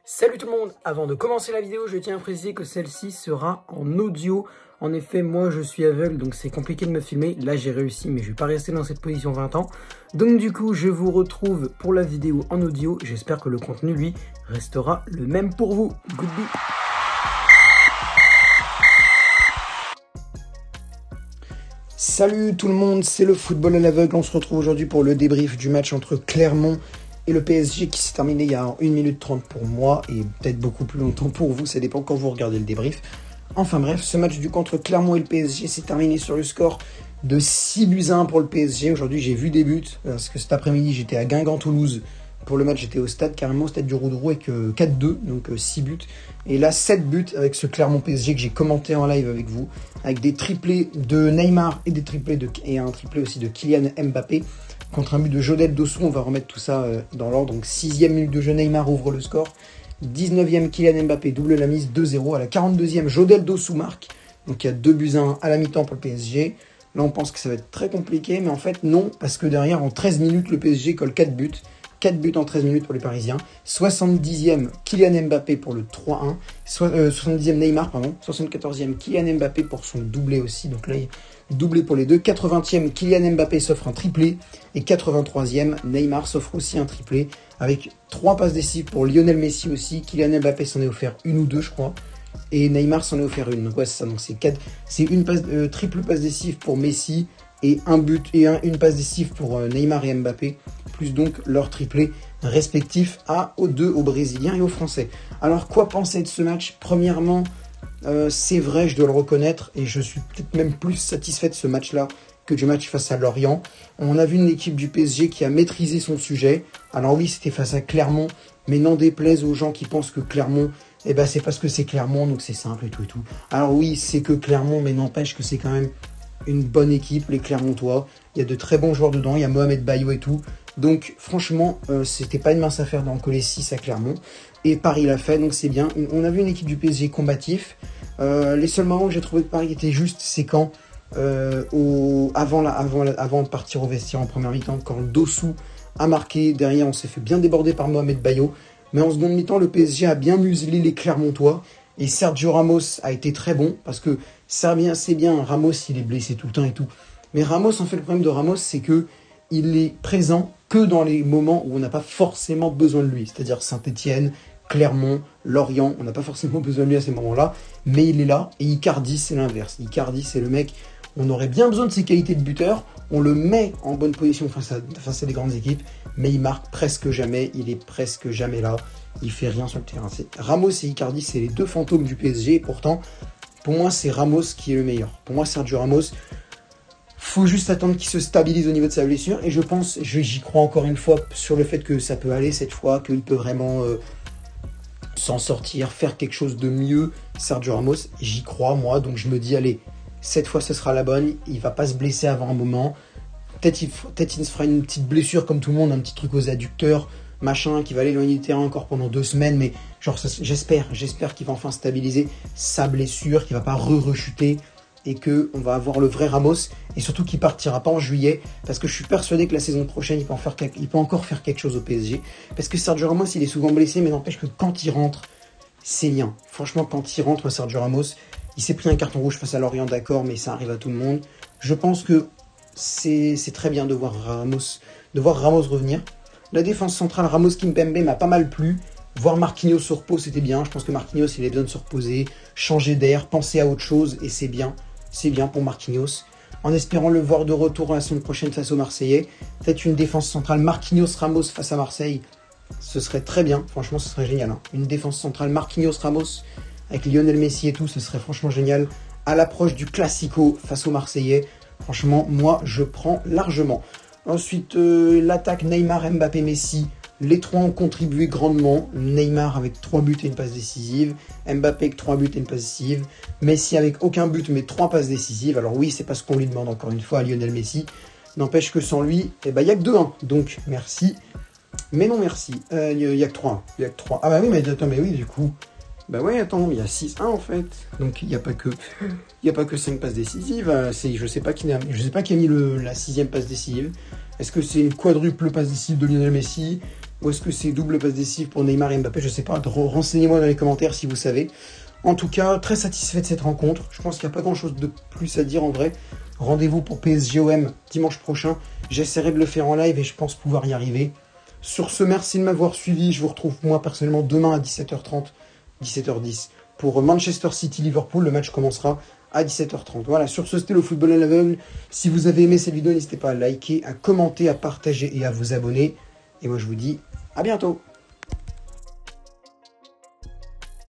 Salut tout le monde, avant de commencer la vidéo, je tiens à préciser que celle-ci sera en audio. En effet, moi je suis aveugle, donc c'est compliqué de me filmer. Là j'ai réussi, mais je vais pas rester dans cette position 20 ans. Donc du coup, je vous retrouve pour la vidéo en audio. J'espère que le contenu, lui, restera le même pour vous. Goodbye. Salut tout le monde, c'est le football à l'aveugle. On se retrouve aujourd'hui pour le débrief du match entre Clermont et le PSG qui s'est terminé il y a 1 minute 30 pour moi et peut-être beaucoup plus longtemps pour vous, ça dépend quand vous regardez le débrief. Enfin bref, ce match du contre Clermont et le PSG s'est terminé sur le score de 6-1 pour le PSG. Aujourd'hui j'ai vu des buts, parce que cet après-midi j'étais à Guingamp-Toulouse. Pour le match j'étais au stade, carrément au stade du Roudrou avec 4-2, donc 6 buts. Et là 7 buts avec ce Clermont PSG que j'ai commenté en live avec vous, avec des triplés de Neymar et un triplé aussi de Kylian Mbappé. Contre un but de Jodel Dossou, on va remettre tout ça dans l'ordre. Donc 6e minute de jeu, Neymar ouvre le score. 19e, Kylian Mbappé double la mise, 2-0. À la 42e, Jodel Dossou marque. Donc il y a 2-1 à la mi-temps pour le PSG. Là, on pense que ça va être très compliqué, mais en fait, non. Parce que derrière, en 13 minutes, le PSG colle 4 buts. 4 buts en 13 minutes pour les Parisiens. 70e, Kylian Mbappé pour le 3-1. 70e, Neymar, pardon. 74e, Kylian Mbappé pour son doublé aussi. Donc là, doublé pour les deux. 80e, Kylian Mbappé s'offre un triplé. Et 83e, Neymar s'offre aussi un triplé. Avec 3 passes décisives pour Lionel Messi aussi. Kylian Mbappé s'en est offert une ou deux, je crois. Et Neymar s'en est offert une. Donc ouais, c'est ça. Donc c'est une triple passe décisive pour Messi. Et un but et une passe décisive pour Neymar et Mbappé. Plus donc leur triplé respectif aux deux, aux Brésiliens et aux Français. Alors quoi penser de ce match? Premièrement, c'est vrai, je dois le reconnaître, et je suis peut-être même plus satisfait de ce match-là que du match face à Lorient. On a vu une équipe du PSG qui a maîtrisé son sujet. Alors oui, c'était face à Clermont, mais n'en déplaise aux gens qui pensent que Clermont, c'est parce que c'est Clermont, donc c'est simple et tout et tout. Alors oui, c'est que Clermont, mais n'empêche que c'est quand même une bonne équipe, les Clermontois. Il y a de très bons joueurs dedans, il y a Mohamed Bayo et tout. Donc franchement, c'était pas une mince affaire d'en coller 6 à Clermont. Et Paris l'a fait, donc c'est bien. On a vu une équipe du PSG combatif. Les seuls moments où j'ai trouvé que Paris était juste, c'est quand, avant de partir au vestiaire en première mi-temps, quand Dossou a marqué. Derrière, on s'est fait bien déborder par Mohamed Bayo. Mais en seconde mi-temps, le PSG a bien muselé les Clermontois. Et Sergio Ramos a été très bon, parce que c'est bien, Ramos, il est blessé tout le temps et tout. Mais Ramos, en fait, le problème de Ramos, c'est que il est présent que dans les moments où on n'a pas forcément besoin de lui. C'est-à-dire Saint-Etienne, Clermont, Lorient, on n'a pas forcément besoin de lui à ces moments-là. Mais il est là, et Icardi, c'est l'inverse. Icardi, c'est le mec, on aurait bien besoin de ses qualités de buteur, on le met en bonne position face à des grandes équipes, mais il marque presque jamais, il est presque jamais là, il fait rien sur le terrain. Ramos et Icardi, c'est les deux fantômes du PSG, et pourtant, pour moi, c'est Ramos qui est le meilleur. Pour moi, Sergio Ramos, faut juste attendre qu'il se stabilise au niveau de sa blessure, et je pense, j'y crois encore une fois sur le fait que ça peut aller cette fois, qu'il peut vraiment s'en sortir, faire quelque chose de mieux. Sergio Ramos, j'y crois moi, donc je me dis allez, cette fois ce sera la bonne, il va pas se blesser avant un moment, peut-être il se fera une petite blessure comme tout le monde, un petit truc aux adducteurs, machin, qui va l'éloigner du terrain encore pendant 2 semaines, mais genre j'espère qu'il va enfin stabiliser sa blessure, qu'il va pas re-rechuter, et qu'on va avoir le vrai Ramos, et surtout qu'il partira pas en juillet, parce que je suis persuadé que la saison prochaine, il peut encore faire quelque chose au PSG, parce que Sergio Ramos, il est souvent blessé, mais n'empêche que quand il rentre, c'est bien. Franchement, quand il rentre, Sergio Ramos, il s'est pris un carton rouge face à Lorient, d'accord, mais ça arrive à tout le monde. Je pense que c'est très bien de voir Ramos revenir. La défense centrale, Ramos Kimpembe m'a pas mal plu. Voir Marquinhos se reposer, c'était bien. Je pense que Marquinhos, il a besoin de se reposer, changer d'air, penser à autre chose, et c'est bien. C'est bien pour Marquinhos. En espérant le voir de retour la semaine prochaine face aux Marseillais. Peut-être une défense centrale Marquinhos-Ramos face à Marseille. Ce serait très bien. Franchement, ce serait génial. Une défense centrale Marquinhos-Ramos avec Lionel Messi et tout. Ce serait franchement génial. À l'approche du Classico face aux Marseillais. Franchement, moi, je prends largement. Ensuite, l'attaque Neymar, Mbappé, Messi. Les trois ont contribué grandement. Neymar avec 3 buts et une passe décisive. Mbappé avec 3 buts et une passe décisive. Messi avec aucun but mais 3 passes décisives. Alors oui, c'est pas ce qu'on lui demande encore une fois à Lionel Messi. N'empêche que sans lui, il n'y a que 2-1. Donc merci. Mais non merci. Il n'y a que 3-1. Il y a que 3. Ah bah oui, mais attends, mais oui, du coup. Bah ouais, attends, il y a 6-1 en fait. Donc il n'y a pas que 5 passes décisives. Je sais pas qui a mis la 6e passe décisive. Est-ce que c'est une quadruple passe décisive de Lionel Messi? Ou est-ce que c'est double passe décisive pour Neymar et Mbappé? Je sais pas, renseignez-moi dans les commentaires si vous savez. En tout cas, très satisfait de cette rencontre. Je pense qu'il n'y a pas grand-chose de plus à dire en vrai. Rendez-vous pour PSG-OM dimanche prochain. J'essaierai de le faire en live et je pense pouvoir y arriver. Sur ce, merci de m'avoir suivi. Je vous retrouve moi personnellement demain à 17h30, 17h10 pour Manchester City-Liverpool. Le match commencera à 17h30. Voilà, sur ce, c'était le football à l'aveugle. Si vous avez aimé cette vidéo, n'hésitez pas à liker, à commenter, à partager et à vous abonner. Et moi, je vous dis à bientôt.